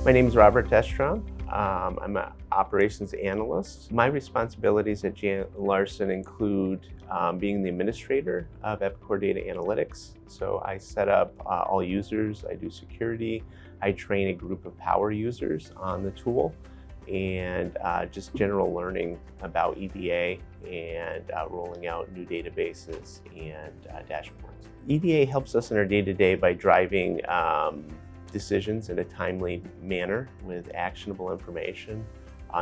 My name is Robert Destromp. I'm an operations analyst. My responsibilities at Larson include being the administrator of Epicor data analytics. So I set up all users, I do security, I train a group of power users on the tool, and just general learning about EDA and rolling out new databases and dashboards. EDA helps us in our day-to-day by driving decisions in a timely manner with actionable information.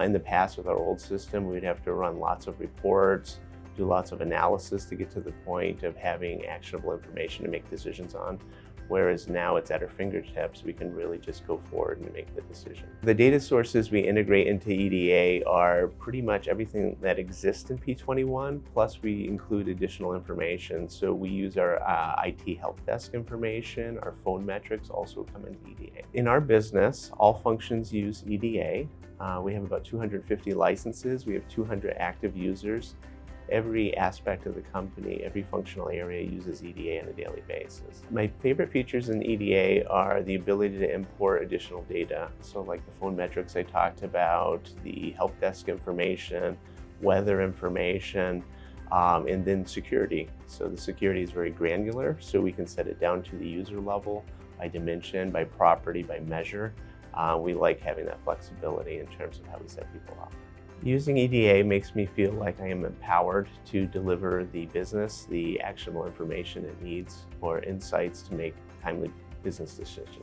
In the past, with our old system, we'd have to run lots of reports, do lots of analysis to get to the point of having actionable information to make decisions on. Whereas now it's at our fingertips, we can really just go forward and make the decision. The data sources we integrate into EDA are pretty much everything that exists in P21, plus we include additional information. So we use our IT help desk information, our phone metrics also come into EDA. In our business, all functions use EDA. We have about 250 licenses, we have 200 active users. Every aspect of the company, every functional area uses EDA on a daily basis. My favorite features in EDA are the ability to import additional data. So like the phone metrics I talked about, the help desk information, weather information, and then security. So the security is very granular, so we can set it down to the user level by dimension, by property, by measure. We like having that flexibility in terms of how we set people up. Using EDA makes me feel like I am empowered to deliver the business the actionable information it needs for insights to make timely business decisions.